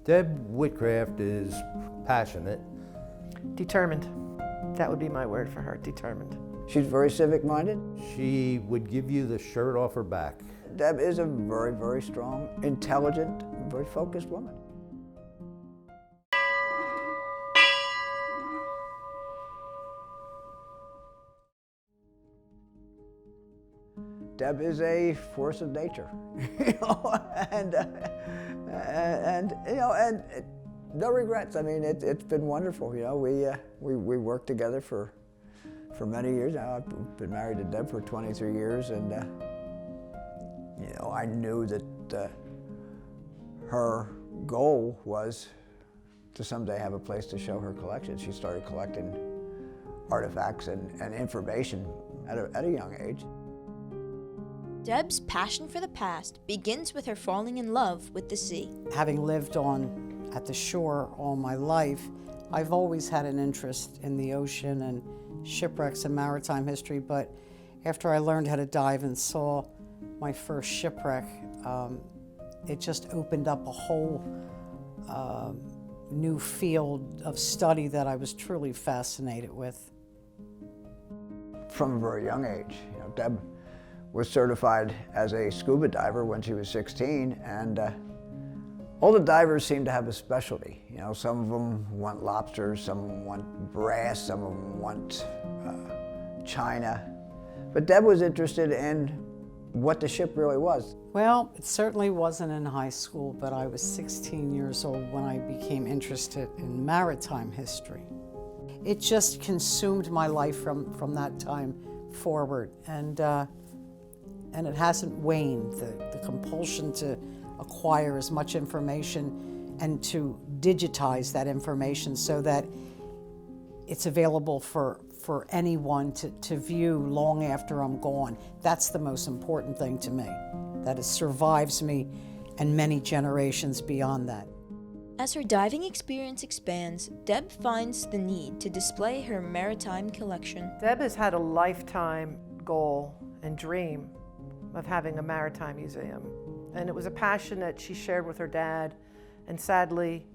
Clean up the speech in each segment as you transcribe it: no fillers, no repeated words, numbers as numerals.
Deb Whitcraft is passionate. Determined. That would be my word for her, determined. She's very civic-minded. She would give you the shirt off her back. Deb is a very, very strong, intelligent, very focused woman. Deb is a force of nature, and no regrets. I mean, it's been wonderful. We worked together for many years now. I've been married to Deb for 23 years, and I knew that her goal was to someday have a place to show her collection. She started collecting artifacts and information at a young age. Deb's passion for the past begins with her falling in love with the sea. Having lived at the shore all my life, I've always had an interest in the ocean and shipwrecks and maritime history, but after I learned how to dive and saw my first shipwreck, it just opened up a whole new field of study that I was truly fascinated with. From a very young age, Deb was certified as a scuba diver when she was 16, and all the divers seem to have a specialty. Some of them want lobsters, some of them want brass, some of them want china. But Deb was interested in what the ship really was. Well, it certainly wasn't in high school, but I was 16 years old when I became interested in maritime history. It just consumed my life from that time forward, and it hasn't waned. The compulsion to acquire as much information and to digitize that information so that it's available for anyone to view long after I'm gone. That's the most important thing to me, that it survives me and many generations beyond that. As her diving experience expands, Deb finds the need to display her maritime collection. Deb has had a lifetime goal and dream of having a maritime museum. And it was a passion that she shared with her dad. And sadly,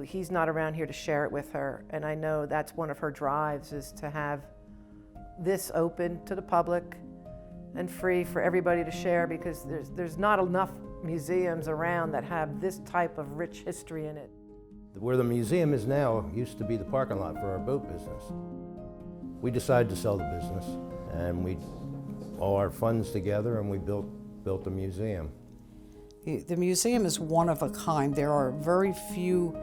he's not around here to share it with her. And I know that's one of her drives, is to have this open to the public and free for everybody to share, because there's not enough museums around that have this type of rich history in it. Where the museum is now used to be the parking lot for our boat business. We decided to sell the business, and we all our funds together, and we built a museum. The museum is one of a kind. There are very few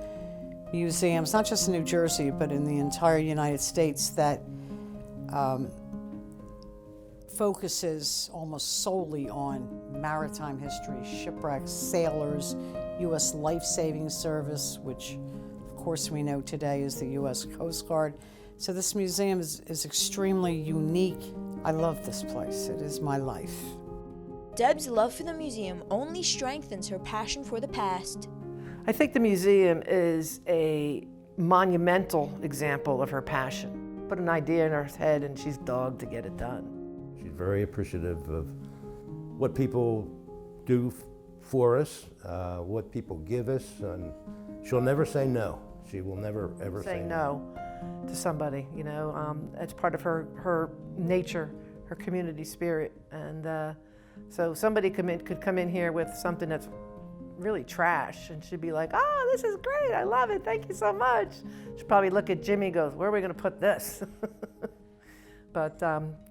museums, not just in New Jersey, but in the entire United States, that focuses almost solely on maritime history, shipwrecks, sailors, U.S. Life-Saving Service, which of course we know today is the U.S. Coast Guard. So this museum is extremely unique. I love this place. It is my life. Deb's love for the museum only strengthens her passion for the past. I think the museum is a monumental example of her passion. Put an idea in her head and she's dogged to get it done. She's very appreciative of what people do for us, what people give us, and she'll never say no. She will never ever say no to somebody. It's part of her nature, her community spirit, and so somebody could come in here with something that's really trash, and she'd be like, "Oh, this is great! I love it! Thank you so much." She'd probably look at Jimmy and goes, "Where are we going to put this?" But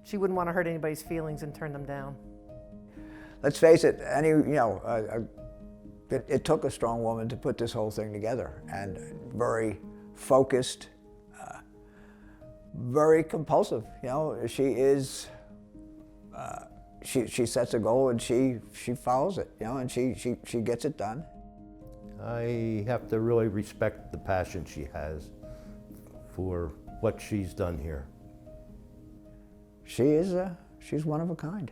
she wouldn't want to hurt anybody's feelings and turn them down. Let's face it, it took a strong woman to put this whole thing together, and very focused, very compulsive. She is. She sets a goal and she follows it. And she gets it done. I have to really respect the passion she has for what she's done here. She's one of a kind.